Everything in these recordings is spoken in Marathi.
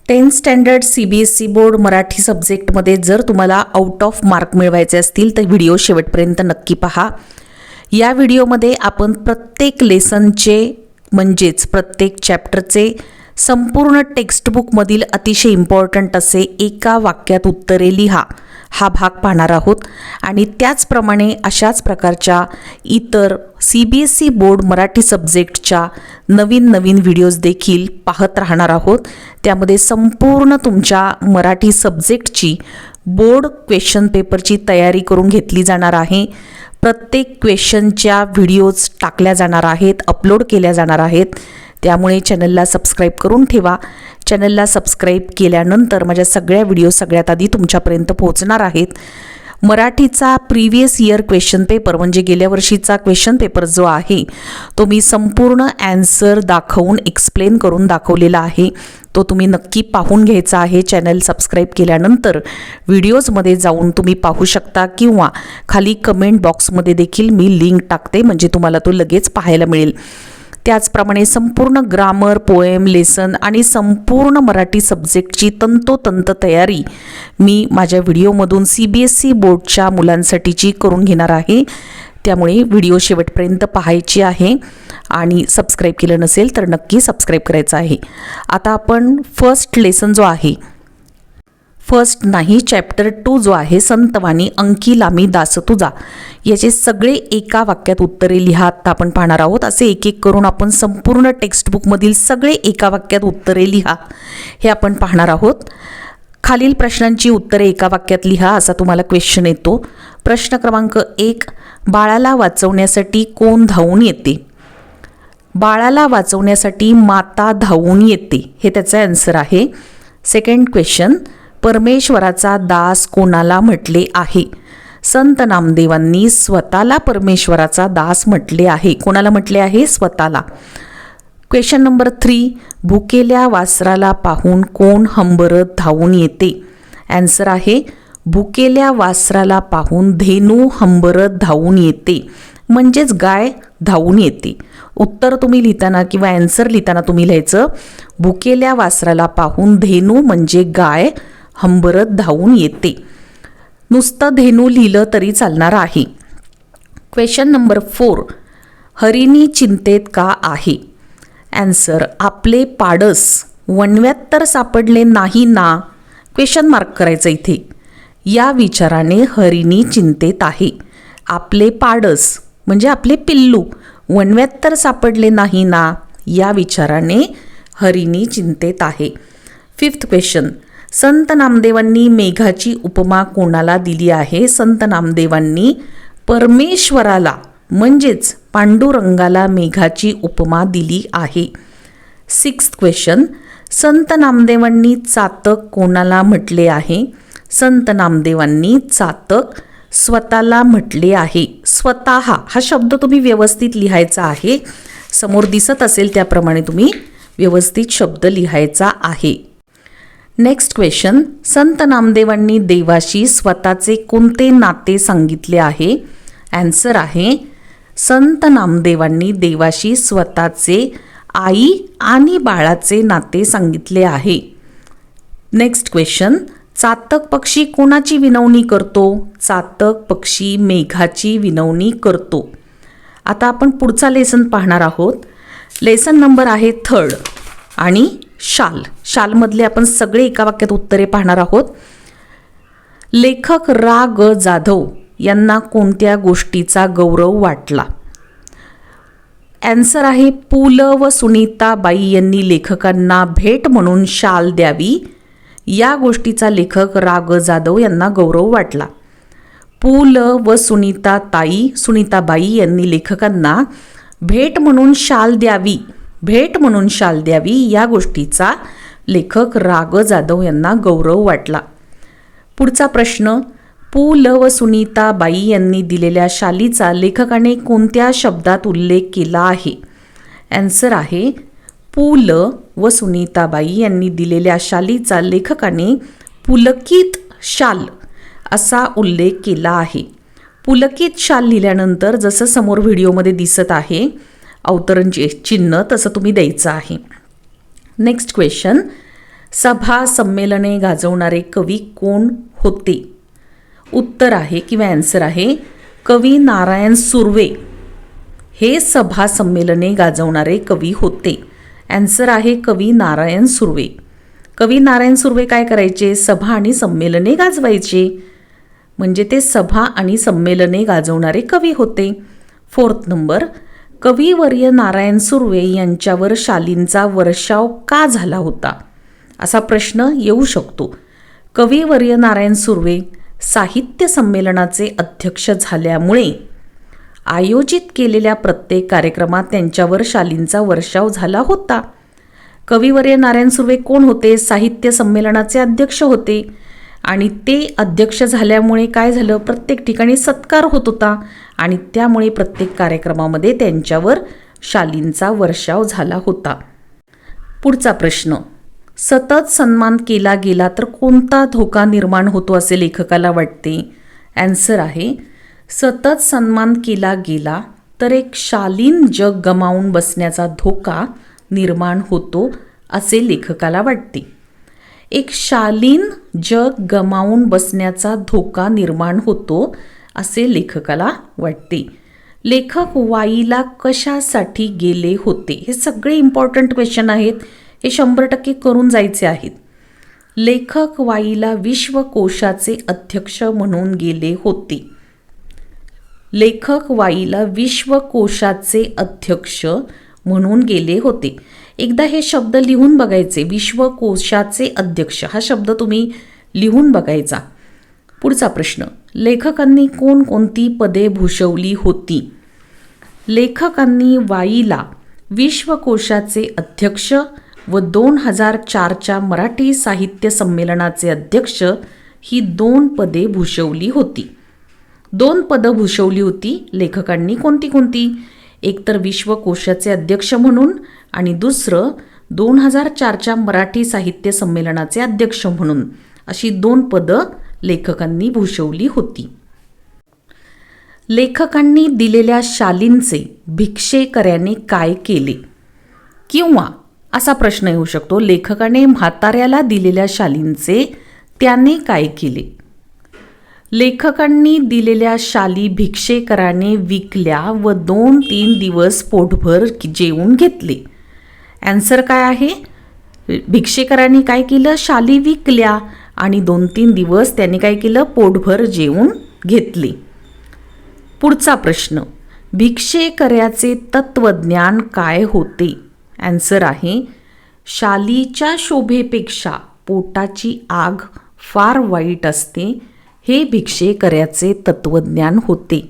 10th standard CBSE board Marathi सब्जेक्टमध्ये जर तुम्हाला आउट ऑफ मार्क मिळवायचे असतील तर व्हिडिओ शेवटपर्यंत नक्की पहा। या व्हिडिओमध्ये आपण प्रत्येक लेसनचे म्हणजेच प्रत्येक चॅप्टरचे संपूर्ण टेक्स्टबुकमधील अतिशय इम्पॉर्टंट असे एका वाक्यात उत्तरे लिहा हा भाग पाहणार आहोत आणि त्याचप्रमाणे अशाच प्रकारच्या इतर CBSE बोर्ड मराठी सब्जेक्टच्या नवीन व्हिडिओज देखील पाहत राहणार आहोत। त्यामध्ये संपूर्ण तुमच्या मराठी सब्जेक्टची बोर्ड क्वेश्चन पेपरची तयारी करून घेतली जाणार आहे। प्रत्येक क्वेश्चनच्या व्हिडिओज टाकल्या जाणार आहेत, अपलोड केल्या जाणार आहेत। त्यामुळे चॅनलला सबस्क्राईब करून ठेवा। चॅनलला सबस्क्राईब केल्यानंतर माझ्या सगळ्या व्हिडिओ सगळ्यात आधी तुमच्यापर्यंत पोहोचणार आहेत। मराठीचा प्रीवियस इयर क्वेश्चन पेपर म्हणजे गेल्या वर्षीचा क्वेश्चन पेपर जो आहे तो मी संपूर्ण आन्सर दाखवून एक्सप्लेन करून दाखवलेला आहे। तो तुम्ही नक्की पाहून घ्यायचा आहे। चॅनल सबस्क्राईब केल्यानंतर व्हिडिओजमध्ये जाऊन तुम्ही पाहू शकता किंवा खाली कमेंट बॉक्समध्ये देखील मी लिंक टाकते म्हणजे तुम्हाला तो लगेच पाहायला मिळेल। त्याचप्रमाणे संपूर्ण ग्रामर, पोएम, लेसन आणि संपूर्ण मराठी सब्जेक्टची तंतोतंत तयारी मी माझ्या व्हिडिओमधून CBSE बोर्डच्या मुलांसाठीची करून घेणार आहे। त्यामुळे व्हिडिओ शेवटपर्यंत पाहायची आहे आणि सबस्क्राईब केलं नसेल तर नक्की सबस्क्राईब करायचं आहे। आता आपण फर्स्ट लेसन जो आहे चॅप्टर 2 जो आहे संतवाणी अंकी लामी दास तुझा याचे सगळे एका वाक्यात उत्तरे लिहा आता आपण पाहणार आहोत। असे एक एक करून आपण संपूर्ण टेक्स्टबुकमधील सगळे एका वाक्यात उत्तरे लिहा हे आपण पाहणार आहोत। खालील प्रश्नांची उत्तरे एका वाक्यात लिहा असा तुम्हाला क्वेश्चन येतो। प्रश्न क्रमांक 1, बाळाला वाचवण्यासाठी कोण धावून येते? बाळाला वाचवण्यासाठी माता धावून येते हे त्याचं आन्सर आहे। सेकंड क्वेश्चन, परमेश्वराचा दास कोणाला म्हटले आहे? संत नामदेवांनी स्वतःला परमेश्वराचा दास म्हटले आहे। कोणाला म्हटले आहे? स्वतःला। क्वेश्चन नंबर 3, भुकेल्या वासराला पाहून कोण हंबरत धावून येते? आन्सर आहे भुकेल्या वासराला पाहून धेनू हंबरत धावून येते म्हणजेच गाय धावून येते। उत्तर तुम्ही लिहिताना किंवा आन्सर लिहिताना तुम्ही लिहायचं भुकेल्या वासराला पाहून धेनू म्हणजे गाय हंबरत धावून येते। नुसतं धेनू लिहिलं तरी चालणार आहे। क्वेश्चन नंबर 4, हरिणी चिंतेत का आहे? आन्सर आपले पाडस वणव्यात तर सापडले नाही ना? क्वेश्चन मार्क करायचं इथे। या विचाराने हरिणी चिंतेत आहे। आपले पाडस म्हणजे आपले पिल्लू वणव्यात तर सापडले नाही ना या विचाराने हरिणी चिंतेत आहे। 5th क्वेश्चन, संत नामदेवांनी मेघाची उपमा कोणाला दिली आहे? संत नामदेवांनी परमेश्वराला म्हणजेच पांडुरंगाला मेघाची उपमा दिली आहे। 6th क्वेश्चन, संत नामदेवांनी चातक कोणाला म्हटले आहे? संत नामदेवांनी चातक स्वतःला म्हटले आहे। स्वतः हा शब्द तुम्ही व्यवस्थित लिहायचा आहे। समोर दिसत असेल त्याप्रमाणे तुम्ही व्यवस्थित शब्द लिहायचा आहे। नेक्स्ट क्वेश्चन, संत नामदेवांनी देवाशी स्वतःचे कोणते नाते सांगितले आहे? आन्सर आहे संत नामदेवांनी देवाशी स्वतःचे आई आणि बाळाचे नाते सांगितले आहे। नेक्स्ट क्वेश्चन, चातक पक्षी कोणाची विनवणी करतो? चातक पक्षी मेघाची विनवणी करतो। आता आपण पुढचा लेसन पाहणार आहोत। लेसन नंबर आहे 3rd आणि शालमधले आपण सगळे एका वाक्यात उत्तरे पाहणार आहोत। लेखक रा ग जाधव यांना कोणत्या गोष्टीचा गौरव वाटला? आन्सर आहे पु ल व सुनीताबाई यांनी लेखकांना भेट म्हणून शाल द्यावी या गोष्टीचा लेखक रा ग जाधव यांना गौरव वाटला। पु ल व सुनीताबाई यांनी लेखकांना भेट म्हणून शाल द्यावी या गोष्टीचा लेखक रा ग जाधव यांना गौरव वाटला। पुढचा प्रश्न, पु ल व सुनीताबाई यांनी दिलेल्या शालीचा लेखकाने कोणत्या शब्दात उल्लेख केला आहे? आन्सर आहे पु ल व सुनीताबाई यांनी दिलेल्या शालीचा लेखकाने पुलकित शाल असा उल्लेख केला आहे। पुलकित शाल लिहिल्यानंतर जसं समोर व्हिडिओमध्ये दिसत आहे अवतरण चिन्ह तसं तुम्ही द्यायचं आहे। नेक्स्ट क्वेश्चन, सभा संमेलने गाजवणारे कवी कोण होते? उत्तर आहे किंवा ॲन्सर आहे कवी नारायण सुर्वे हे सभा संमेलने गाजवणारे कवी होते. ॲन्सर आहे कवी नारायण सुर्वे. कवी नारायण सुर्वे काय करायचे? सभा आणि संमेलने गाजवायचे, म्हणजे ते सभा आणि संमेलने गाजवणारे कवी होते. 4th नंबर, कविवर्य नारायण सुर्वे यांच्यावर शालींचा वर्षाव का झाला होता? असा प्रश्न येऊ शकतो. कविवर्य नारायण सुर्वे साहित्य संमेलनाचे अध्यक्ष झाल्यामुळे आयोजित केलेल्या प्रत्येक कार्यक्रमात त्यांच्यावर शालींचा वर्षाव झाला होता. कविवर्य नारायण सुर्वे कोण होते? साहित्य संमेलनाचे अध्यक्ष होते आणि ते अध्यक्ष झाल्यामुळे काय झालं? प्रत्येक ठिकाणी सत्कार होत होता आणि त्यामुळे प्रत्येक कार्यक्रमामध्ये त्यांच्यावर शालींचा वर्षाव झाला होता. पुढचा प्रश्न, सतत सन्मान केला गेला तर कोणता धोका निर्माण होतो असे लेखकाला वाटते? ॲन्सर आहे सतत सन्मान केला गेला तर एक शालीन जग गमावून बसण्याचा धोका निर्माण होतो असे लेखकाला वाटते. एक शालीन जग गमावून बसण्याचा धोका निर्माण होतो असे लेखकाला वाटते. लेखक वाईला कशासाठी गेले होते? हे सगळे इम्पॉर्टंट क्वेश्चन आहेत, हे 100% करून जायचे आहेत. लेखक वाईला विश्वकोशाचे अध्यक्ष म्हणून गेले होते. लेखक वाईला विश्वकोशाचे अध्यक्ष म्हणून गेले होते. एकदा हे शब्द लिहून बघायचे. विश्वकोशाचे अध्यक्ष हा शब्द तुम्ही लिहून बघायचा. पुढचा प्रश्न, लेखकांनी कोणकोणती पदे भूषवली होती? लेखकांनी वाईला विश्वकोशाचे अध्यक्ष व 2004च्या मराठी साहित्य संमेलनाचे अध्यक्ष ही 2 पदे भूषवली होती. 2 पदं भूषवली होती लेखकांनी. कोणती कोणती? एक तर विश्वकोशाचे अध्यक्ष म्हणून आणि दुसरं 2004च्या मराठी साहित्य संमेलनाचे अध्यक्ष म्हणून, अशी 2 पदं लेखकांनी भूषवली होती. लेखकांनी दिलेल्या शालींचे भिक्षेकऱ्याने काय केले? किंवा असा प्रश्न येऊ शकतो, लेखकाने म्हाताऱ्याला दिलेल्या शालींचे त्याने काय केले? लेखकांनी दिलेल्या शाली भिक्षेकराने विकल्या व 2-3 दिवस पोटभर जेवून घेतले. ॲन्सर काय आहे? भिक्षेकरांनी काय केलं? शाली विकल्या आणि 2-3 दिवस त्यांनी काय केलं? पोटभर जेवून घेतले. पुढचा प्रश्न, भिक्षेकऱ्याचे तत्वज्ञान काय होते? ॲन्सर आहे शालीच्या शोभेपेक्षा पोटाची आग फार वाईट असते, हे भिक्षेकऱ्याचे तत्वज्ञान होते.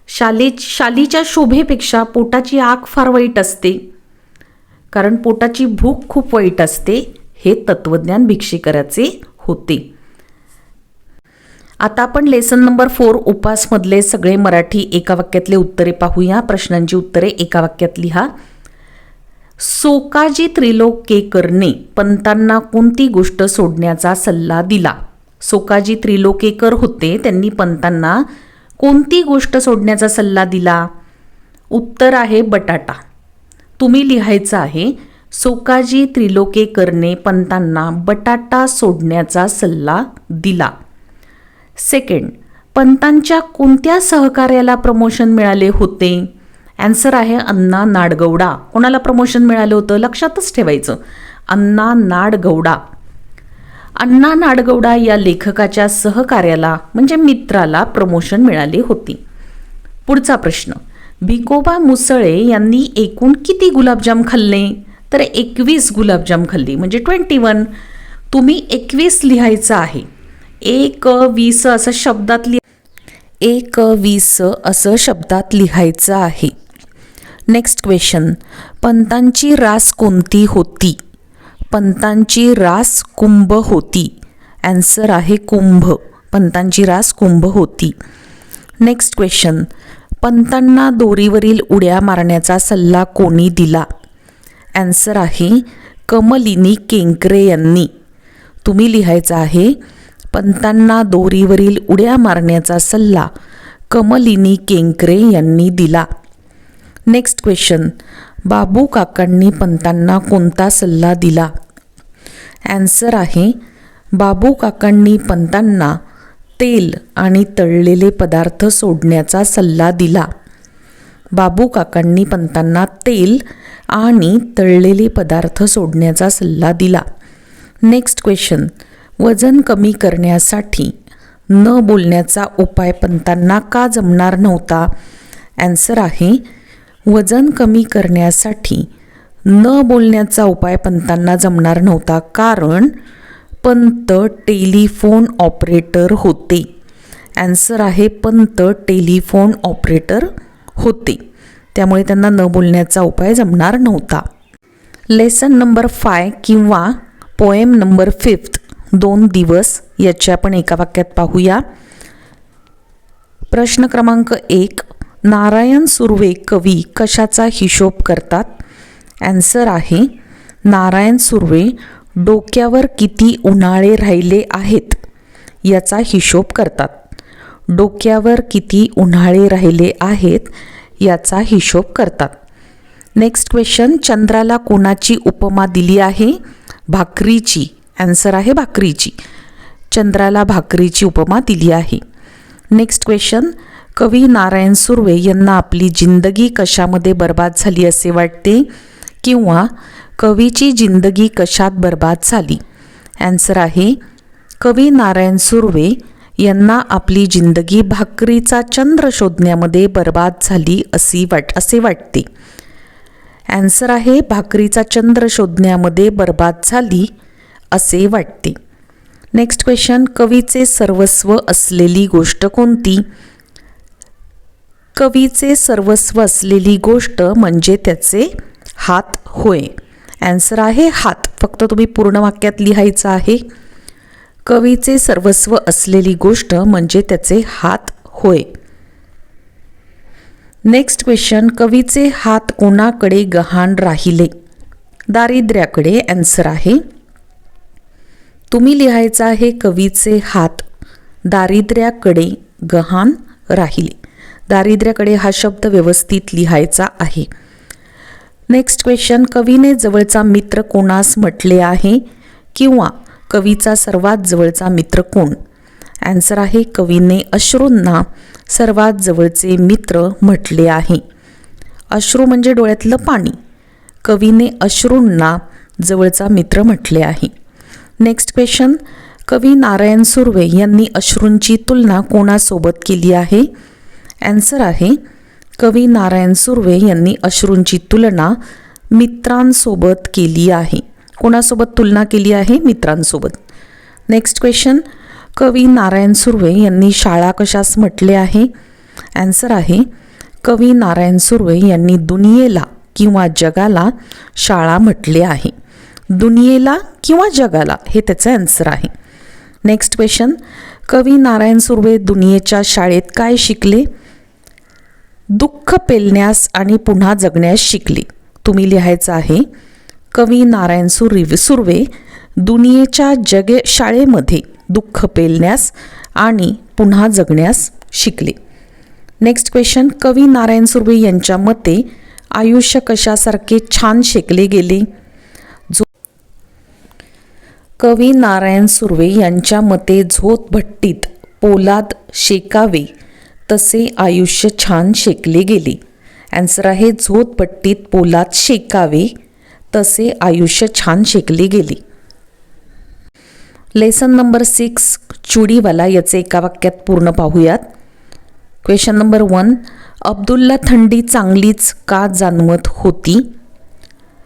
शालीच्या शोभेपेक्षा पोटाची आग फार वाईट असते, कारण पोटाची भूक खूप वाईट असते, हे तत्वज्ञान भिक्षेकऱ्याचे होते. आता आपण लेसन नंबर 4 उपासमधले सगळे मराठी एका वाक्यातले उत्तरे पाहूया. प्रश्नांची उत्तरे एका वाक्यात लिहा. सोकाजी त्रिलोकेकरने पंतांना कोणती गोष्ट सोडण्याचा सल्ला दिला? सोकाजी त्रिलोकेकर होते, त्यांनी पंतांना कोणती गोष्ट सोडण्याचा सल्ला दिला? उत्तर आहे बटाटा. तुम्ही लिहायचं आहे सोकाजी त्रिलोकेकरने पंतांना बटाटा सोडण्याचा सल्ला दिला. सेकंड, पंतांच्या कोणत्या सहकार्याला प्रमोशन मिळाले होते? ॲन्सर आहे अण्णा नाडगौडा. कोणाला प्रमोशन मिळालं होतं? लक्षातच ठेवायचं, अण्णा नाडगौडा. अण्णा नाडगौडा या लेखकाच्या सहकार्याला म्हणजे मित्राला प्रमोशन मिळाले होते. पुढचा प्रश्न, भिकोबा मुसळे यांनी एकूण किती गुलाबजाम खाल्ले? तर 21 गुलाबजाम खाल्ली, म्हणजे 21. तुम्ही 21 लिहायचं आहे. 1-20 असं शब्दात 1-20 असं शब्दात लिहायचं आहे. नेक्स्ट क्वेश्चन, पंतांची रास कोणती होती? पंतांची रास कुंभ होती. ॲन्सर आहे कुंभ. पंतांची रास कुंभ होती. नेक्स्ट क्वेश्चन, पंतांना दोरीवरील उड्या मारण्याचा सल्ला कोणी दिला? ॲन्सर आहे कमलिनी केंकरे यांनी. तुम्ही लिहायचं आहे पंतांना दोरीवरील उड्या मारण्याचा सल्ला कमलिनी केंकरे यांनी दिला. नेक्स्ट क्वेश्चन, बाबू काकांनी पंतांना कोणता सल्ला दिला? ॲन्सर आहे बाबू काकांनी पंतांना तेल आणि तळलेले पदार्थ सोडण्याचा सल्ला दिला. बाबू काकांनी पंतांना तेल आणि तळलेले पदार्थ सोडण्याचा सल्ला दिला. नेक्स्ट क्वेश्चन, वजन कमी करण्यासाठी न बोलण्याचा उपाय पंतांना का जमणार नव्हता? ॲन्सर आहे वजन कमी करण्यासाठी न बोलण्याचा उपाय पंतांना जमणार नव्हता कारण पंत टेलिफोन ऑपरेटर होते. ॲन्सर आहे पंत टेलिफोन ऑपरेटर होते, त्यामुळे त्यांना न बोलण्याचा उपाय जमणार नव्हता. लेसन नंबर 5 किंवा पोएम नंबर 5 2 दिवस याचे आपण एका वाक्यात पाहूया. प्रश्न क्रमांक 1, नारायण सुर्वे कवी कशाचा हिशोब करतात? ॲन्सर आहे नारायण सुर्वे डोक्यावर किती उन्हाळे राहिले आहेत याचा हिशोब करतात. डोक्यावर किती उन्हाळे राहिले आहेत याचा हिशोब करतात. नेक्स्ट क्वेश्चन, चंद्राला कोणाची उपमा दिली आहे? भाकरीची. ॲन्सर आहे भाकरीची. चंद्राला भाकरीची उपमा दिली आहे. नेक्स्ट क्वेश्चन, कवी नारायण सुर्वे यांना आपली जिंदगी कशामध्ये बर्बाद झाली असे वाटते किंवा कवीची जिंदगी कशात बर्बाद झाली? ॲन्सर आहे कवी नारायण सुर्वे यांना आपली जिंदगी भाकरीचा चंद्र शोधण्यामध्ये बर्बाद झाली असे वाटते. ॲन्सर आहे भाकरीचा चंद्र शोधण्यामध्ये बर्बाद झाली असे वाटते. नेक्स्ट क्वेश्चन, कवीचे सर्वस्व असलेली गोष्ट कोणती? कवीचे सर्वस्व असलेली गोष्ट म्हणजे त्याचे हात होय. ॲन्सर आहे हात. फक्त तुम्ही पूर्ण वाक्यात लिहायचं आहे. कवीचे सर्वस्व असलेली गोष्ट म्हणजे त्याचे हात होय. नेक्स्ट क्वेश्चन, कवीचे हात कोणाकडे गहाण राहिले? दारिद्र्याकडे. ॲन्सर आहे तुम्ही लिहायचं आहे कवीचे हात दारिद्र्याकडे गहाण राहिले. दारिद्र्याकडे हा शब्द व्यवस्थित लिहायचा आहे. नेक्स्ट क्वेश्चन, कवीने जवळचा मित्र कोणास म्हटले आहे किंवा कवीचा सर्वात जवळचा मित्र कोण? ॲन्सर आहे कवीने अश्रूंना सर्वात जवळचे मित्र म्हटले आहे. अश्रू म्हणजे डोळ्यातलं पाणी. कवीने अश्रूंना जवळचा मित्र म्हटले आहे. नेक्स्ट क्वेश्चन, कवी नारायण सुर्वे यांनी अश्रूंची तुलना कोणासोबत केली आहे? ॲन्सर आहे कवी नारायण सुर्वे यांनी अश्रूंची तुलना मित्रांसोबत केली आहे. कोणासोबत तुलना केली आहे? मित्रांसोबत. नेक्स्ट क्वेश्चन, कवी नारायण सुर्वे यांनी शाळा कशास म्हटले आहे? ॲन्सर आहे कवी नारायण सुर्वे यांनी दुनियेला किंवा जगाला शाळा म्हटले आहे. दुनियेला किंवा जगाला हे त्याचं ॲन्सर आहे. नेक्स्ट क्वेश्चन, कवी नारायण सुर्वे दुनियेच्या शाळेत काय शिकले? दुःख पेलण्यास आणि पुन्हा जगण्यास शिकले. तुम्ही लिहायचं आहे कवी नारायण सुर्वे दुनियेच्या शाळेमध्ये दुःख पेलण्यास आणि पुन्हा जगण्यास शिकले. नेक्स्ट क्वेश्चन, कवी नारायण सुर्वे यांच्या मते आयुष्य कशासारखे छान शेकले गेले? कवी नारायण सुर्वे यांच्या मते झोतभट्टीत पोलाद शेकावे तसे आयुष्य छान शेकले गेले. ॲन्सर आहे झोतभट्टीत पोलाद शेकावे तसे आयुष्य छान शेकले गेले. लेसन नंबर 6 चुडीवाला याचे एका वाक्यात पूर्ण पाहूयात. क्वेश्चन नंबर 1, अब्दुलला थंडी चांगलीच का जाणवत होती?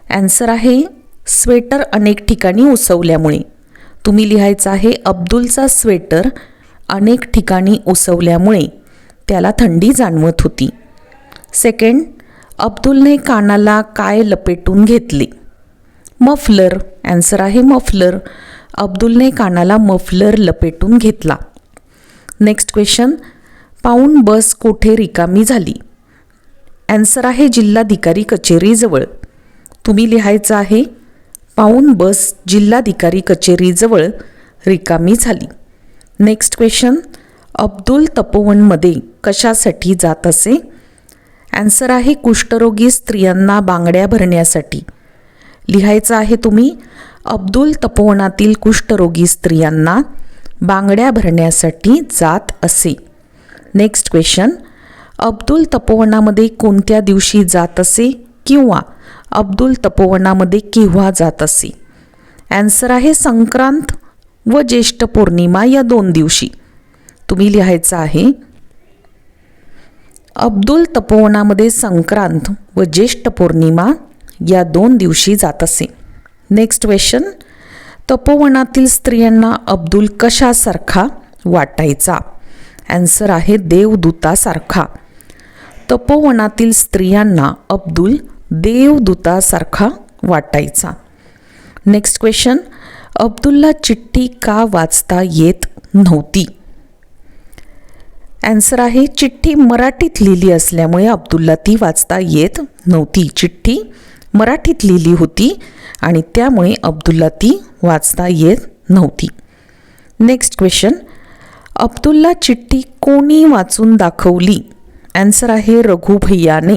ॲन्सर आहे स्वेटर अनेक ठिकाणी उसवल्यामुळे. तुम्ही लिहायचं आहे अब्दुलचा स्वेटर अनेक ठिकाणी उसवल्यामुळे त्याला थंडी जाणवत होती. सेकंड, अब्दुलने कानाला काय लपेटून घेतले? मफलर. ॲन्सर आहे मफलर. अब्दुलने कानाला मफलर लपेटून घेतला. नेक्स्ट क्वेश्चन, पाऊण बस कोठे रिकामी झाली? ॲन्सर आहे जिल्हाधिकारी कचेरीजवळ. तुम्ही लिहायचं आहे पाऊण बस जिल्हाधिकारी कचेरीजवळ रिकामी झाली. नेक्स्ट क्वेश्चन, अब्दुल तपोवनमध्ये कशासाठी जात असे? ॲन्सर आहे कुष्ठरोगी स्त्रियांना बांगड्या भरण्यासाठी. लिहायचं आहे तुम्ही अब्दुल तपोवनातील कुष्ठरोगी स्त्रियांना बांगड्या भरण्यासाठी जात असे. नेक्स्ट क्वेश्चन, अब्दुल तपोवनामध्ये कोणत्या दिवशी जात असे किंवा अब्दुल तपोवनामध्ये केव्हा जात असे? ॲन्सर आहे संक्रांत व ज्येष्ठ पौर्णिमा या 2 दिवशी. तुम्ही लिहायचं आहे अब्दुल तपोवनामध्ये संक्रांत व ज्येष्ठ पौर्णिमा या 2 दिवशी जात असे. नेक्स्ट क्वेश्चन, तपोवनातील स्त्रियांना अब्दुल कशासारखा वाटायचा? ॲन्सर आहे देवदूतासारखा. तपोवनातील स्त्रियांना अब्दुल देवदूतासारखा वाटायचा. नेक्स्ट क्वेश्चन, अब्दुलला चिठ्ठी का वाचता येत नव्हती? ॲन्सर आहे चिठ्ठी मराठीत लिहिली असल्यामुळे अब्दुलला ती वाचता येत नव्हती. चिठ्ठी मराठीत लिहिली होती आणि त्यामुळे अब्दुलला ती वाचता येत नव्हती. नेक्स्ट क्वेश्चन, अब्दुलला चिठ्ठी कोणी वाचून दाखवली? ॲन्सर आहे रघुभैयाने.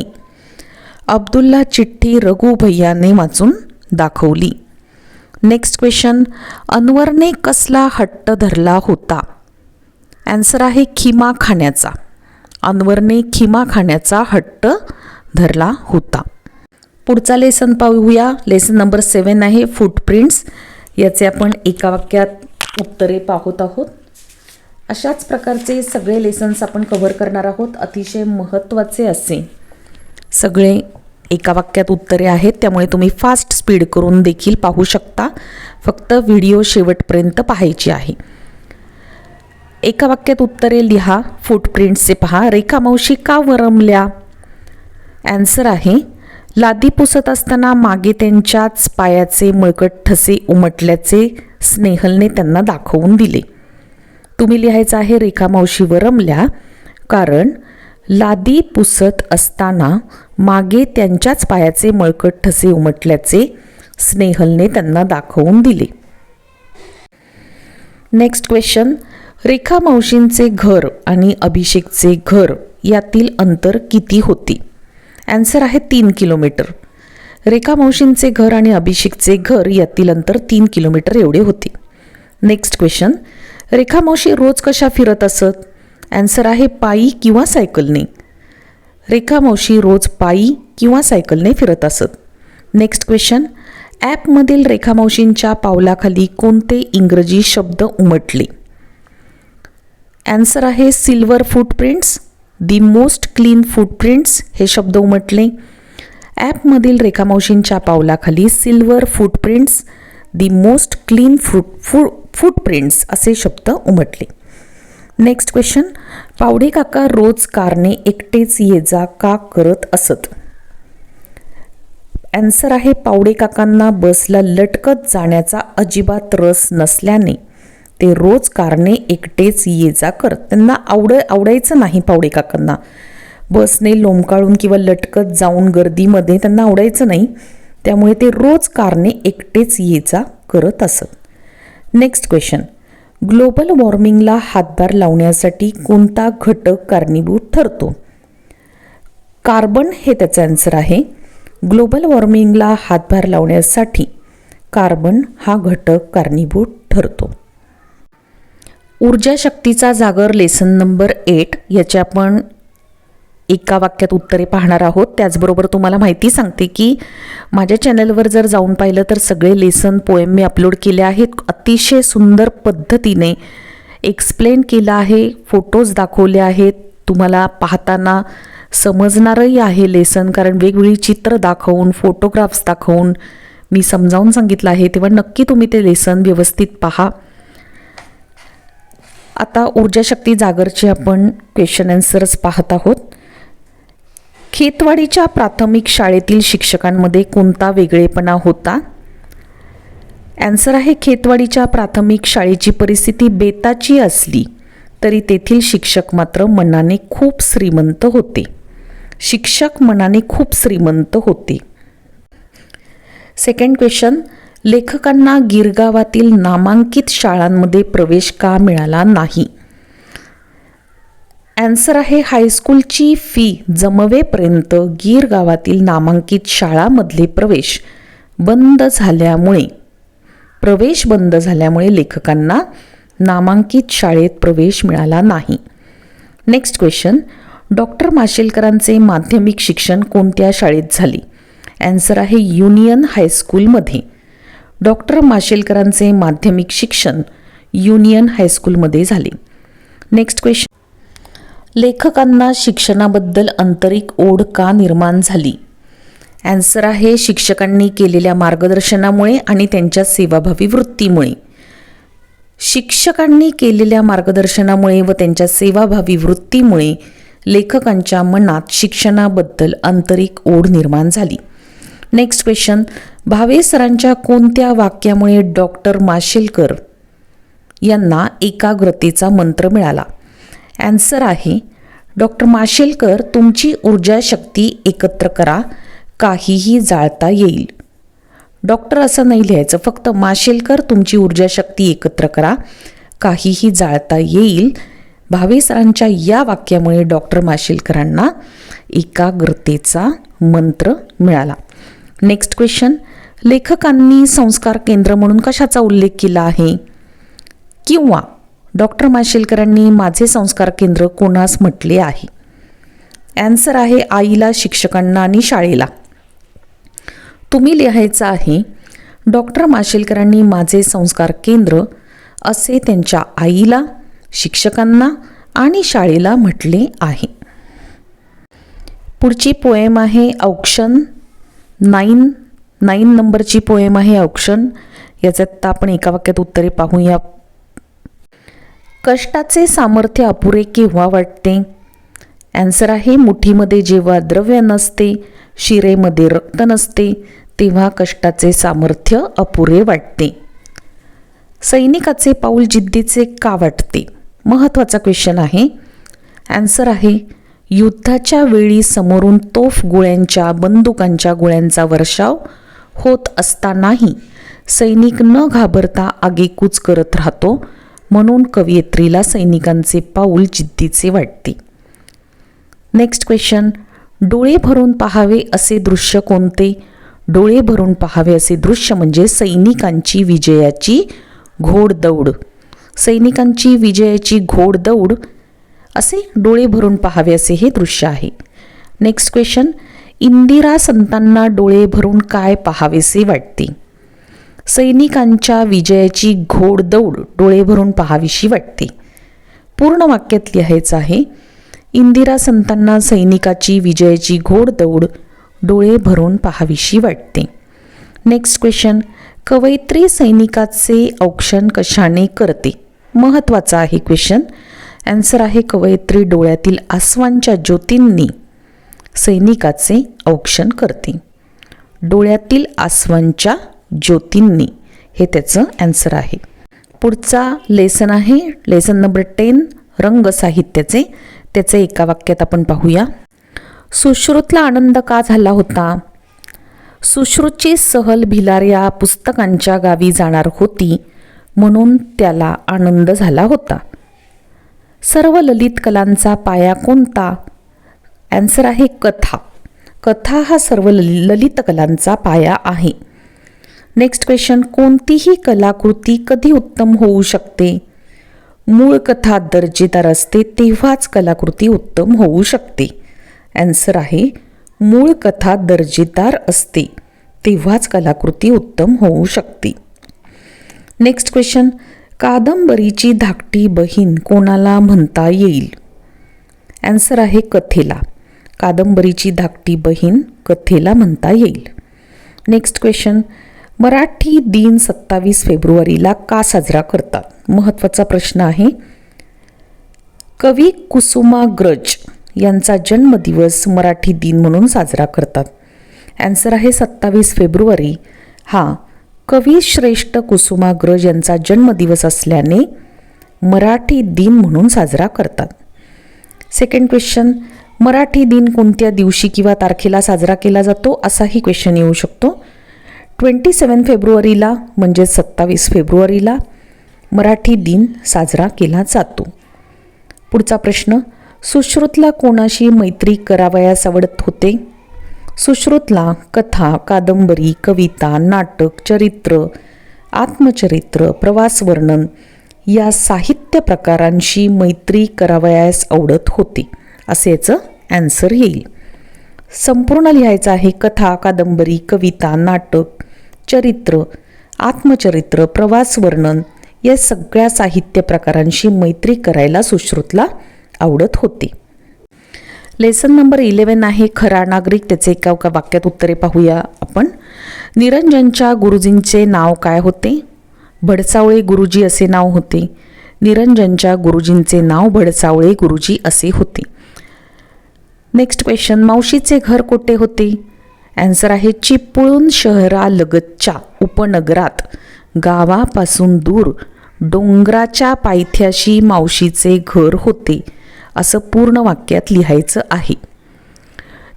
अब्दुलला चिठ्ठी रघुभैयाने वाचून दाखवली. नेक्स्ट क्वेश्चन, अनवरने कसला हट्ट धरला होता? ॲन्सर आहे खिमा खाण्याचा. अनवरने खिमा खाण्याचा हट्ट धरला होता. पुढचा लेसन पाहूया. लेसन नंबर 7 आहे फुटप्रिंट्स. याचे आपण एका वाक्यात उत्तरे पाहत आहोत. अशाच प्रकारचे सगळे लेसन्स आपण कव्हर करणार आहोत. अतिशय महत्त्वाचे असे सगळे एका वाक्यात उत्तरे आहेत, त्यामुळे तुम्ही फास्ट स्पीड करून देखील पाहू शकता. फक्त व्हिडिओ शेवटपर्यंत पाहायची आहे. एका वाक्यात उत्तरे लिहा. फुटप्रिंट्सचे पहा. रेखा मावशी का वरमल्या? ॲन्सर आहे लादी पुसत असताना मागे त्यांच्याच पायाचे मळकट ठसे उमटल्याचे स्नेहलने त्यांना दाखवून दिले. तुम्ही लिहायचं आहे रेखा मावशी वरमल्या कारण लादी पुसत असताना मागे त्यांच्याच पायाचे मळकट ठसे उमटल्याचे स्नेहलने त्यांना दाखवून दिले. नेक्स्ट क्वेश्चन, रेखा मावशींचे घर आणि अभिषेकचे घर यातील अंतर किती होते? ॲन्सर आहे 3 किलोमीटर. रेखा मावशींचे घर आणि अभिषेकचे घर यातील अंतर 3 किलोमीटर एवढे होते. नेक्स्ट क्वेश्चन, रेखा मावशी रोज कशा फिरत असत? ॲन्सर आहे पायी किंवा सायकलने. रेखा मावशी रोज पायी किंवा सायकलने फिरत असत. नेक्स्ट क्वेश्चन, ॲपमधील रेखा मावशींच्या पावलाखाली कोणते इंग्रजी शब्द उमटले? ॲन्सर आहे silver footprints, the most clean footprints हे शब्द उमटले. ॲपमधील रेखा मावशींच्या पावलाखाली silver footprints, the most clean footprints असे शब्द उमटले. नेक्स्ट क्वेश्चन, पावडे काका रोज कारने एकटेच ये जा का करत असत? ॲन्सर आहे पावडे काकांना बसला लटकत जाण्याचा अजिबात रस नसल्याने ते रोज कारने एकटेच ये जा करत. त्यांना आवडायचं नाही पावडे काकांना बसने लोंबकाळून किंवा लटकत जाऊन गर्दीमध्ये त्यांना आवडायचं नाही, त्यामुळे ते रोज कारने एकटेच ये जा करत असत. नेक्स्ट क्वेश्चन, ग्लोबल वॉर्मिंगला हातभार लावण्यासाठी कोणता घटक कारणीभूत ठरतो? कार्बन हे त्याचं ॲन्सर आहे. ग्लोबल वॉर्मिंगला हातभार लावण्यासाठी कार्बन हा घटक कारणीभूत ठरतो. ऊर्जा शक्तीचा जागर लेसन नंबर 8 याचे आपण एका वाक्यात उत्तरे पाहणार आहोत. त्याचबरोबर तुम्हाला माहिती सांगते की माझ्या चॅनलवर जर जाऊन पाहिलं तर सगळे लेसन पोएम मी अपलोड केले आहेत. अतिशय सुंदर पद्धतीने एक्सप्लेन केलं आहे, फोटोज दाखवले आहेत. तुम्हाला पाहताना समजणारही आहे लेसन, कारण वेगवेगळी चित्र दाखवून फोटोग्राफ्स दाखवून मी समजावून सांगितलं आहे. तेव्हा नक्की तुम्ही ते लेसन व्यवस्थित पहा. आता ऊर्जा शक्ती जागरचे आपण क्वेश्चन आन्सर्स पाहत आहोत. खेतवाडीच्या प्राथमिक शाळेतील शिक्षकांमध्ये कोणता वेगळेपणा होता? ॲन्सर आहे खेतवाडीच्या प्राथमिक शाळेची परिस्थिती बेताची असली तरी तेथील शिक्षक मात्र मनाने खूप श्रीमंत होते. शिक्षक मनाने खूप श्रीमंत होते. सेकंड क्वेश्चन, लेखकांना गिरगावातील नामांकित शाळांमध्ये प्रवेश का मिळाला नाही? ॲन्सर आहे हायस्कूलची फी जमवेपर्यंत गीर गावातील नामांकित शाळांमधले प्रवेश बंद झाल्यामुळे प्रवेश बंद झाल्यामुळे लेखकांना नामांकित शाळेत प्रवेश मिळाला नाही. नेक्स्ट क्वेश्चन, डॉक्टर माशेलकरांचे माध्यमिक शिक्षण कोणत्या शाळेत झाले? ॲन्सर आहे युनियन हायस्कूलमध्ये. डॉक्टर माशेलकरांचे माध्यमिक शिक्षण युनियन हायस्कूलमध्ये झाले. नेक्स्ट क्वेश्चन, लेखकांना शिक्षणाबद्दल आंतरिक ओढ का निर्माण झाली? ॲन्सर आहे शिक्षकांनी केलेल्या मार्गदर्शनामुळे आणि त्यांच्या सेवाभावी वृत्तीमुळे. शिक्षकांनी केलेल्या मार्गदर्शनामुळे व त्यांच्या सेवाभावी वृत्तीमुळे लेखकांच्या मनात शिक्षणाबद्दल आंतरिक ओढ निर्माण झाली. नेक्स्ट क्वेश्चन, भावे सरांच्या कोणत्या वाक्यामुळे डॉक्टर माशेलकर यांना एकाग्रतेचा मंत्र मिळाला? ॲन्सर आहे डॉक्टर माशेलकर, तुमची ऊर्जा शक्ती एकत्र करा, काहीही जाळता येईल. डॉक्टर असं नाही लिहायचं, फक्त माशेलकर, तुमची ऊर्जा शक्ती एकत्र करा, काहीही जाळता येईल. भावे सरांच्या या वाक्यामुळे डॉक्टर माशेलकरांना एकाग्रतेचा मंत्र मिळाला. नेक्स्ट क्वेश्चन, लेखकांनी संस्कार केंद्र म्हणून कशाचा उल्लेख केला आहे? किंवा डॉक्टर माशेलकरांनी माझे संस्कार केंद्र कोणास म्हटले आहे? ॲन्सर आहे आईला, शिक्षकांना आणि शाळेला. तुम्ही लिहायचं आहे डॉक्टर माशेलकरांनी माझे संस्कार केंद्र असे त्यांच्या आईला, शिक्षकांना आणि शाळेला म्हटले आहे. पुढची पोएम आहे औक्षण. 9 नंबरची पोएम आहे औक्षण. याच्यात आपण एका वाक्यात उत्तरे पाहूया. कष्टाचे सामर्थ्य अपुरे केव्हा वाटते? ॲन्सर आहे मुठीमध्ये जेव्हा द्रव्य नसते, शिरेमध्ये रक्त नसते, तेव्हा कष्टाचे सामर्थ्य अपुरे वाटते. सैनिकाचे पाऊल जिद्दीचे का वाटते? महत्त्वाचा क्वेश्चन आहे. ॲन्सर आहे युद्धाच्या वेळी समोरून तोफ गोळ्यांच्या, बंदुकांच्या गोळ्यांचा वर्षाव होत असतानाही सैनिक न घाबरता आगेकूच करत राहतो, म्हणून कवयित्रीला सैनिकांचे पाऊल जिद्दीचे वाटते. नेक्स्ट क्वेश्चन, डोळे भरून पाहावे असे दृश्य कोणते? डोळे भरून पाहावे असे दृश्य म्हणजे सैनिकांची विजयाची घोडदौड. सैनिकांची विजयाची घोडदौड असे डोळे भरून पाहावे असे हे दृश्य आहे. नेक्स्ट क्वेश्चन, इंदिरा संतांना डोळे भरून काय पाहावेसे वाटते? सैनिकांच्या विजयाची घोडदौड डोळे भरून पाहावीशी वाटते. पूर्ण वाक्यात लिहायचं आहे इंदिरा संतांना सैनिकाची विजयाची घोडदौड डोळे भरून पाहावीशी वाटते. नेक्स्ट क्वेश्चन, कवयित्री सैनिकाचे औक्षण कशाने करते? महत्त्वाचा आहे क्वेश्चन. ॲन्सर आहे कवयित्री डोळ्यातील आसवांच्या ज्योतींनी सैनिकाचे औक्षण करते. डोळ्यातील आसवांच्या ज्योतींनी हे त्याचं ॲन्सर आहे. पुढचा लेसन आहे लेसन नंबर 10 रंग साहित्याचे. त्याचे एका वाक्यात आपण पाहूया. सुश्रुतला आनंद का झाला होता? सुश्रुतची सहल भिलार पुस्तकांच्या गावी जाणार होती, म्हणून त्याला आनंद झाला होता. सर्व ललित कलांचा पाया कोणता? ॲन्सर आहे कथा. कथा हा सर्व ललित कलांचा पाया आहे. नेक्स्ट क्वेश्चन, कोणतीही कलाकृती कधी उत्तम होऊ शकते? मूळ कथा दर्जेदार असते तेव्हाच कलाकृती उत्तम होऊ शकते. ॲन्सर आहे मूळ कथा दर्जेदार असते तेव्हाच कलाकृती उत्तम होऊ शकते. नेक्स्ट क्वेश्चन, कादंबरीची धाकटी बहीण कोणाला म्हणता येईल? ॲन्सर आहे कथेला. कादंबरीची धाकटी बहीण कथेला म्हणता येईल. नेक्स्ट क्वेश्चन, मराठी दिन 27 फेब्रुवारीला का साजरा करतात? महत्त्वाचा प्रश्न आहे. कवी कुसुमाग्रज यांचा जन्मदिवस मराठी दिन म्हणून साजरा करतात. ॲन्सर आहे 27 फेब्रुवारी हा कविश्रेष्ठ कुसुमाग्रज यांचा जन्मदिवस असल्याने मराठी दिन म्हणून साजरा करतात. सेकंड क्वेश्चन, मराठी दिन कोणत्या दिवशी किंवा तारखेला साजरा केला जातो? असाही क्वेश्चन येऊ शकतो. 27 फेब्रुवारीला म्हणजे 27 फेब्रुवारीला मराठी दिन साजरा केला जातो. पुढचा प्रश्न, सुश्रुतला कोणाशी मैत्री करावयास आवडत होते? सुश्रुतला कथा, कादंबरी, कविता, नाटक, चरित्र आत्मचरित्र, प्रवासवर्णन या साहित्य प्रकारांशी मैत्री करावयास आवडत होती, असे याचं ॲन्सर येईल. संपूर्ण लिहायचं आहे. कथा, कादंबरी, कविता, नाटक, चरित्र, आत्मचरित्र, प्रवासवर्णन या सगळ्या साहित्य प्रकारांशी मैत्री करायला सुश्रुतला आवडत होते. लेसन नंबर 11 आहे खरा नागरिक. त्याचे एका वाक्यात उत्तरे पाहूया आपण. निरंजनच्या गुरुजींचे नाव काय होते? भडसावळे गुरुजी असे नाव होते. निरंजनच्या गुरुजींचे नाव भडसावळे गुरुजी असे होते. नेक्स्ट क्वेश्चन, मावशीचे घर कोठे होते? ॲन्सर आहे चिपळूण शहरालगतच्या उपनगरात गावापासून दूर डोंगराच्या पायथ्याशी मावशीचे घर होते, असं पूर्ण वाक्यात लिहायचं आहे.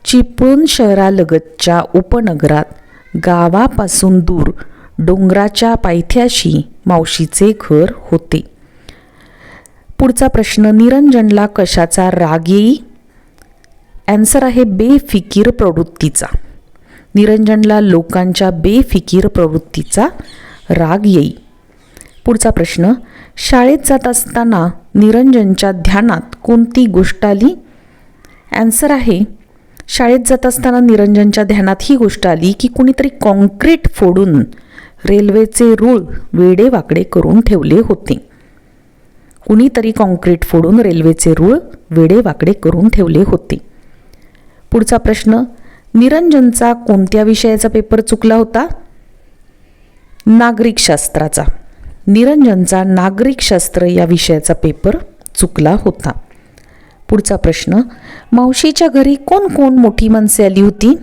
चिपळूण शहरालगतच्या उपनगरात गावापासून दूर डोंगराच्या पायथ्याशी मावशीचे घर होते. पुढचा प्रश्न, निरंजनला कशाचा राग येई? ॲन्सर आहे बेफिकीर प्रवृत्तीचा. निरंजनला लोकांच्या बेफिकीर प्रवृत्तीचा राग येई. पुढचा प्रश्न, शाळेत जात असताना निरंजनच्या ध्यानात कोणती गोष्ट आली? ॲन्सर आहे शाळेत जात असताना निरंजनच्या ध्यानात ही गोष्ट आली की कुणीतरी कॉन्क्रीट फोडून रेल्वेचे रूळ वेडेवाकडे करून ठेवले होते. कुणीतरी कॉन्क्रीट फोडून रेल्वेचे रूळ वेडेवाकडे करून ठेवले होते. पुढचा प्रश्न, निरंजनचा कोणत्या विषयाचा पेपर चुकला होता? नागरिकशास्त्राचा. निरंजनचा नागरिकशास्त्र या विषयाचा पेपर चुकला होता. पुढचा प्रश्न, मावशीच्या घरी कोण कोण मोठी माणसे आली होती?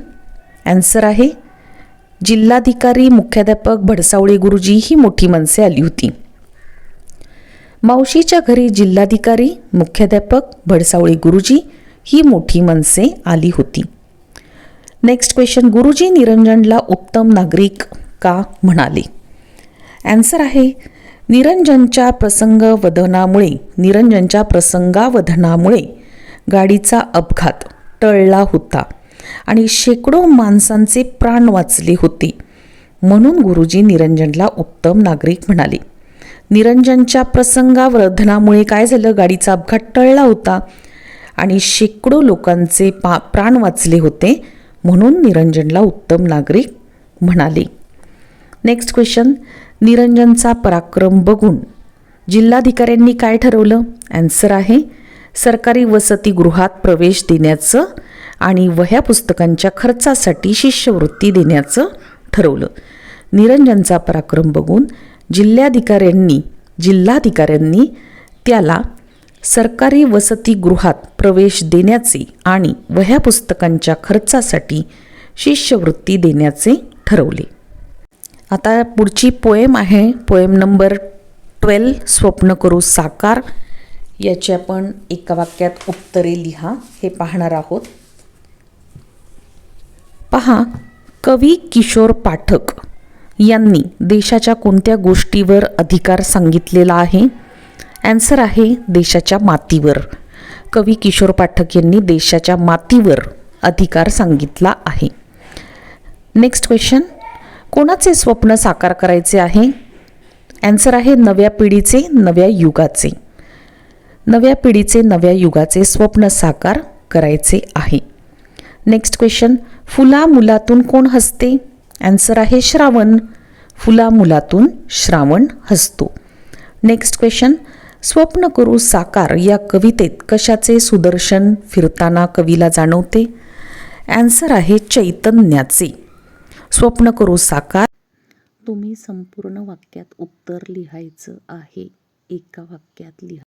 ॲन्सर आहे जिल्हाधिकारी, मुख्याध्यापक, भडसावळे गुरुजी ही मोठी माणसे आली होती. मावशीच्या घरी जिल्हाधिकारी, मुख्याध्यापक, भडसावळे गुरुजी ही मोठी माणसे आली होती. नेक्स्ट क्वेश्चन, गुरुजी निरंजनला उत्तम नागरिक का म्हणाले? ॲन्सर आहे निरंजनच्या प्रसंगावधानामुळे गाडीचा अपघात टळला होता आणि शेकडो माणसांचे प्राण वाचले होते, म्हणून गुरुजी निरंजनला उत्तम नागरिक म्हणाले. निरंजनच्या प्रसंगावधानामुळे काय झालं? गाडीचा अपघात टळला होता आणि शेकडो लोकांचे प्राण वाचले होते, म्हणून निरंजनला उत्तम नागरिक म्हणाले. नेक्स्ट क्वेश्चन, निरंजनचा पराक्रम बघून जिल्हाधिकाऱ्यांनी काय ठरवलं? ॲन्सर आहे सरकारी वसतिगृहात प्रवेश देण्याचं आणि वह्या पुस्तकांच्या खर्चासाठी शिष्यवृत्ती देण्याचं ठरवलं. निरंजनचा पराक्रम बघून जिल्हाधिकाऱ्यांनी त्याला सरकारी वसतिगृहात प्रवेश देण्याचे आणि वह्या पुस्तकांच्या खर्चासाठी शिष्यवृत्ती देण्याचे ठरवले. आता पुढची पोएम आहे, पोएम नंबर 12, स्वप्न करू साकार. याची आपण एका वाक्यात उत्तरे लिहा हे पाहणार आहोत. पहा, कवी किशोर पाठक यांनी देशाच्या कोणत्या गोष्टीवर अधिकार सांगितलेला आहे? ॲन्सर आहे देशाच्या मातीवर. कवी किशोर पाठक यांनी देशाच्या मातीवर अधिकार सांगितला आहे. नेक्स्ट क्वेश्चन, कोणाचे स्वप्न साकार करायचे आहे? ॲन्सर आहे नव्या पिढीचे, नव्या युगाचे. नव्या पिढीचे, नव्या युगाचे स्वप्न साकार करायचे आहे. नेक्स्ट क्वेश्चन, फुला मुलातून कोण हसते? ॲन्सर आहे श्रावण. फुला मुलातून श्रावण हसतो. नेक्स्ट क्वेश्चन, स्वप्न करू साकार या कवितेत कशाचे सुदर्शन फिरताना कवीला जाणवते? ॲन्सर आहे चैतन्याचे. स्वप्न करू साकार. तुम्ही संपूर्ण वाक्यात उत्तर लिहायचं आहे. एका वाक्यात लिहा.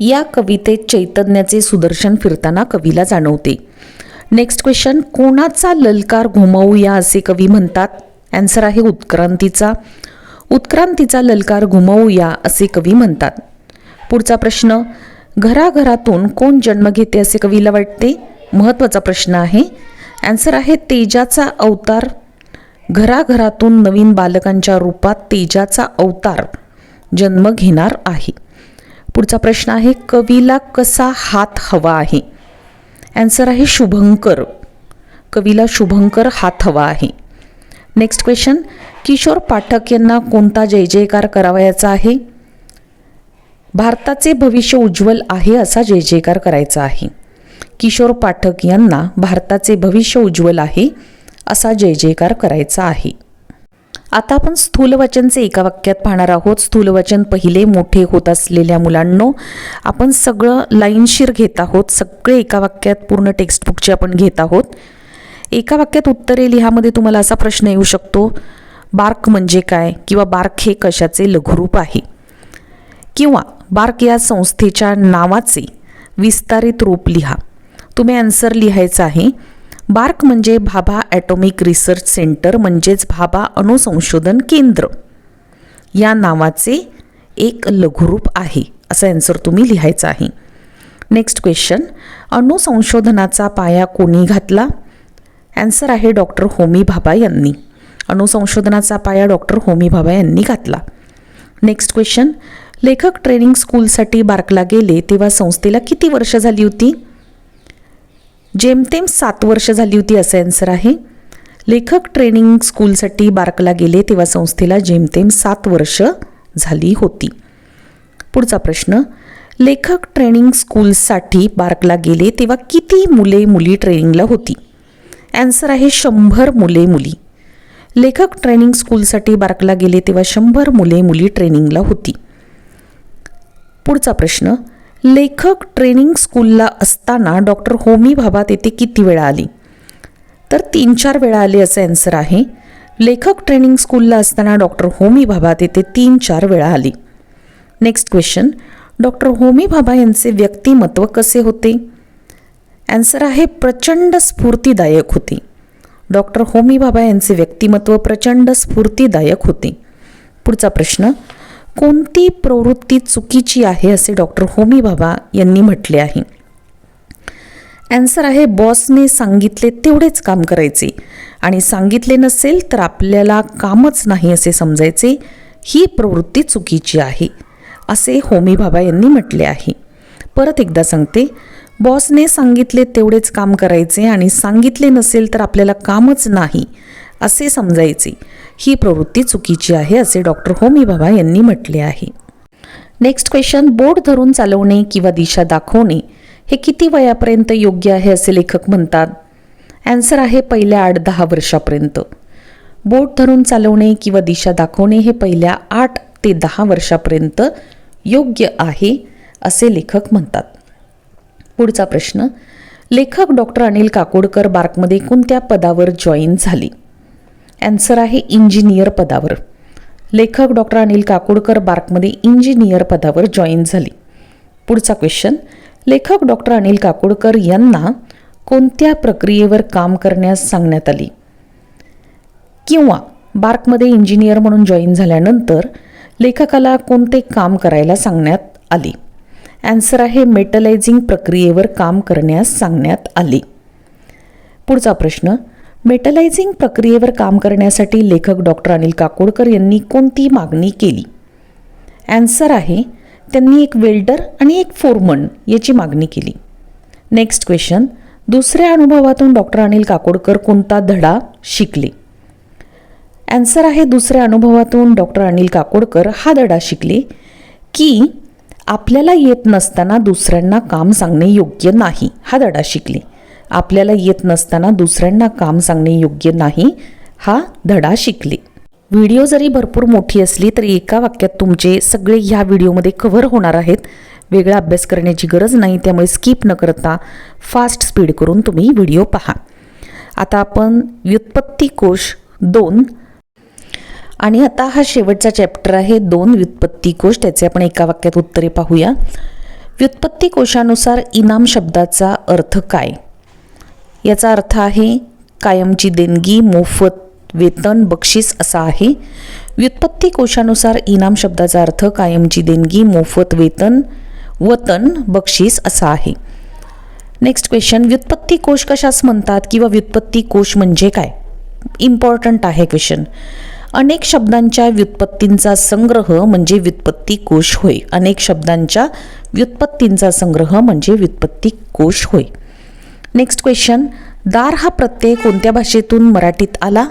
या कवितेत चैतन्याचे सुदर्शन फिरताना कवीला जाणवते. नेक्स्ट क्वेश्चन, कोणाचा ललकार घुमवूया असे कवी म्हणतात? ॲन्सर आहे उत्क्रांतीचा. उत्क्रांतीचा ललकार घुमवूया असे कवी म्हणतात. पुढचा प्रश्न, घराघरातून कोण जन्म घेते असे कवीला वाटते? महत्त्वाचा प्रश्न आहे. ॲन्सर आहे तेजाचा अवतार. घराघरातून नवीन बालकांच्या रूपात तेजाचा अवतार जन्म घेणार आहे. पुढचा प्रश्न आहे, कवीला कसा हात हवा आहे? ॲन्सर आहे शुभंकर. कवीला शुभंकर हात हवा आहे. नेक्स्ट क्वेश्चन, किशोर पाठक यांना कोणता जय जयकार करावयाचा आहे? भारताचे भविष्य उज्ज्वल आहे असा जय जयकार करायचा आहे. किशोर पाठक यांना भारताचे भविष्य उज्ज्वल आहे असा जय जयकार करायचा आहे. आता आपण स्थूलवाचनचे एका वाक्यात पाहणार आहोत. स्थूलवाचन पहिले, मोठे होत असलेल्या मुलांनो, आपण सगळं लाईनशीर घेत आहोत. सगळे एका वाक्यात पूर्ण टेक्स्टबुकचे आपण घेत आहोत. एका वाक्यात उत्तरे लिहामध्ये तुम्हाला असा प्रश्न येऊ शकतो, बार्क म्हणजे काय, किंवा बार्क हे कशाचे लघुरूप आहे, किंवा बार्क या संस्थेच्या नावाचे विस्तारित रूप लिहा. तुम्ही आन्सर लिहायचा आहे, बार्क म्हणजे भाभा ॲटॉमिक रिसर्च सेंटर, म्हणजेच भाभा अणुसंशोधन केंद्र या नावाचे एक लघुरूप आहे, असा आन्सर तुम्ही लिहायचा आहे. नेक्स्ट क्वेश्चन, अणुसंशोधनाचा पाया कोणी घातला? आन्सर आहे डॉक्टर होमी भाभा यांनी. अणुसंशोधनाचा पाया डॉक्टर होमी भाभा यांनी घातला. नेक्स्ट क्वेश्चन, लेखक ट्रेनिंग स्कूलसाठी बार्कला गेले तेव्हा संस्थेला किती वर्ष झाली होती? जेमतेम 7 वर्ष झाली होती, असं आन्सर आहे. लेखक ट्रेनिंग स्कूलसाठी बार्कला गेले तेव्हा संस्थेला जेमतेम 7 वर्ष झाली होती. पुढचा प्रश्न, लेखक ट्रेनिंग स्कूलसाठी बार्कला गेले तेव्हा किती मुले मुली ट्रेनिंगला होती? आन्सर आहे 100 मुले मुली. लेखक ट्रेनिंग स्कूलसाठी बार्कला गेले तेव्हा 100 मुले मुली ट्रेनिंगला होती. पुढचा प्रश्न, लेखक ट्रेनिंग स्कूलला असताना डॉक्टर होमी भाभा तेथे किती वेळा आली? तर 3-4 वेळा आले, असं आन्सर आहे. लेखक ट्रेनिंग स्कूलला असताना डॉक्टर होमी भाभा तेथे 3-4 वेळा आली. Next question, doctor Homi Bhabha यांचे व्यक्तिमत्व कसे होते? आन्सर आहे प्रचंड स्फूर्तिदायक होते. डॉक्टर होमी भाभा यांचे व्यक्तिमत्व प्रचंड स्फूर्तिदायक होते. पुढचा प्रश्न, कोणती प्रवृत्ती चुकीची आहे असे डॉक्टर होमी भाभा यांनी म्हटले आहे? आन्सर आहे बॉसने सांगितले तेवढेच काम करायचे आणि सांगितले नसेल तर आपल्याला कामच नाही असे समजायचे, ही प्रवृत्ती चुकीची आहे, असे होमी भाभा यांनी म्हटले आहे. परत एकदा सांगते, बॉसने सांगितले तेवढेच काम करायचे आणि सांगितले नसेल तर आपल्याला कामच नाही असे समजायचे, ही प्रवृत्ती चुकीची आहे, असे डॉक्टर होमी भाभा यांनी म्हटले आहे. नेक्स्ट क्वेश्चन, बोट धरून चालवणे किंवा दिशा दाखवणे हे किती वयापर्यंत योग्य आहे असे लेखक म्हणतात? आन्सर आहे पहिल्या 8-10 वर्षापर्यंत. बोट धरून चालवणे किंवा दिशा दाखवणे हे पहिल्या 8 ते 10 वर्षापर्यंत योग्य आहे असे लेखक म्हणतात. पुढचा प्रश्न, लेखक डॉक्टर अनिल काकोडकर बार्कमध्ये कोणत्या पदावर जॉईन झाले? आन्सर आहे इंजिनियर पदावर. लेखक डॉक्टर अनिल काकोडकर बार्कमध्ये इंजिनियर पदावर जॉईन झाले. पुढचा क्वेश्चन, लेखक डॉक्टर अनिल काकोडकर यांना कोणत्या प्रक्रियेवर काम करण्यास सांगण्यात आले? किंवा बार्कमध्ये इंजिनियर म्हणून जॉईन झाल्यानंतर लेखकाला कोणते काम करायला सांगण्यात आले? आन्सर आहे मेटलायझिंग प्रक्रियेवर काम करण्यास सांगण्यात आले. पुढचा प्रश्न, मेटलायझिंग प्रक्रियेवर काम करण्यासाठी लेखक डॉक्टर अनिल काकोडकर यांनी कोणती मागणी केली? आन्सर आहे त्यांनी एक वेल्डर आणि एक फोरमन याची मागणी केली. नेक्स्ट क्वेश्चन, दुसऱ्या अनुभवातून डॉक्टर अनिल काकोडकर कोणता धडा शिकले? आन्सर आहे दुसऱ्या अनुभवातून डॉक्टर अनिल काकोडकर हा धडा शिकले की आपल्याला येत नसताना दुसऱ्यांना काम सांगणे योग्य नाही, हा धडा शिकले. आपल्याला येत नसताना दुसऱ्यांना काम सांगणे योग्य नाही, हा धडा शिकले. व्हिडिओ जरी भरपूर मोठी असली तरी एका वाक्यात तुमचे सगळे ह्या व्हिडिओमध्ये कव्हर होणार आहेत. वेगळा अभ्यास करण्याची गरज नाही, त्यामुळे स्किप न करता फास्ट स्पीड करून तुम्ही व्हिडिओ पहा. आता आपण व्युत्पत्ती कोश 2 आणि आता हा शेवटचा चॅप्टर आहे 2 व्युत्पत्ती कोश, त्याचे आपण एका वाक्यात उत्तरे पाहूया. व्युत्पत्ती कोशानुसार इनाम शब्दाचा अर्थ काय? याचा अर्थ आहे कायमची देणगी, मोफत, वेतन, बक्षीस असा आहे. व्युत्पत्ती कोशानुसार इनाम शब्दाचा अर्थ कायमची देणगी, मोफत, वेतन, वतन, बक्षीस असा आहे. नेक्स्ट क्वेश्चन, व्युत्पत्ती कोश कशास म्हणतात किंवा व्युत्पत्ती कोश म्हणजे काय? इम्पॉर्टंट आहे क्वेश्चन. अनेक शब्दांच्या व्युत्पत्तींचा संग्रह म्हणजे व्युत्पत्ती कोश होय. अनेक शब्दांच्या व्युत्पत्तींचा संग्रह म्हणजे व्युत्पत्ती कोश होय. नेक्स्ट क्वेश्चन, दार हा प्रत्यय कोणत्या भाषेतून मराठीत आला?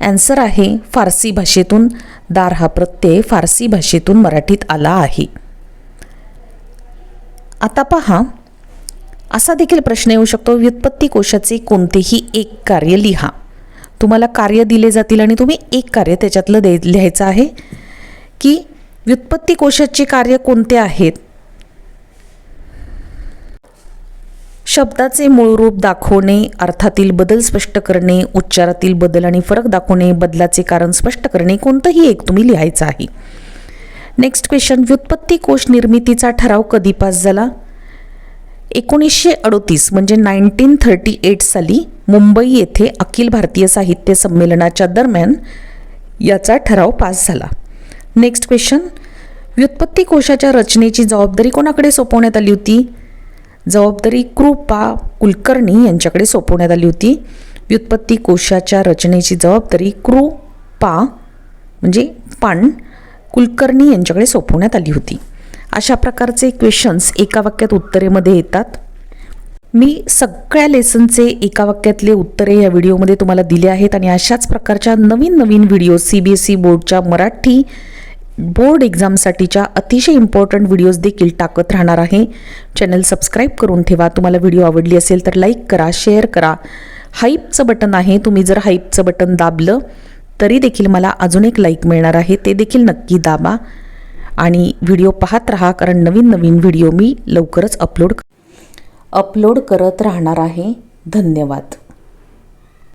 ॲन्सर आहे फारसी भाषेतून. दार हा प्रत्यय फारसी भाषेतून मराठीत आला आहे. आता पहा, असा देखील प्रश्न येऊ शकतो, व्युत्पत्ती कोशाचे कोणतेही एक कार्य लिहा. तुम्हाला कार्य दिले जातील आणि तुम्ही एक कार्य त्याच्यातलं लिहायचं आहे की व्युत्पत्ती कोशाचे कार्य कोणते आहेत. शब्दाचे मूळ रूप दाखवणे, अर्थातील बदल स्पष्ट करणे, उच्चारातील बदल आणि फरक दाखवणे, बदलाचे कारण स्पष्ट करणे, कोणतंही एक तुम्ही लिहायचं आहे. नेक्स्ट क्वेश्चन, व्युत्पत्ती कोश निर्मितीचा ठराव कधी पास झाला? 1938 म्हणजे 1938 साली मुंबई येथे अखिल भारतीय साहित्य संमेलनाच्या दरम्यान याचा ठराव पास झाला. नेक्स्ट क्वेश्चन, व्युत्पत्ती कोशाच्या रचनेची जबाबदारी कोणाकडे सोपवण्यात आली होती? जबाबदारी कृपा कुलकर्णी यांच्याकडे सोपवण्यात आली होती. व्युत्पत्ती कोशाच्या रचनेची जबाबदारी कृपा म्हणजे पाण कुलकर्णी यांच्याकडे सोपवण्यात आली होती. अशा प्रकारचे क्वेश्चन्स एका वाक्यात उत्तरेमध्ये येतात. मी सगळ्या लेसनचे एका वाक्यातले उत्तरे या व्हिडिओमध्ये तुम्हाला दिले आहेत आणि अशाच प्रकारच्या नवीन नवीन व्हिडिओ CBSE बोर्डच्या मराठी बोर्ड एक्झामसाठीच्या अतिशय इम्पॉर्टंट व्हिडिओज देखील टाकत राहणार आहे. चॅनल सबस्क्राईब करून ठेवा. तुम्हाला व्हिडिओ आवडली असेल तर लाईक करा, शेअर करा. हाईपचं बटन आहे, तुम्ही जर हाईपचं बटन दाबलं तरी देखील मला अजून एक लाईक मिळणार आहे, ते देखील नक्की दाबा आणि व्हिडिओ पाहत राहा, कारण नवीन नवीन व्हिडिओ मी लवकरच अपलोड करत राहणार आहे. धन्यवाद.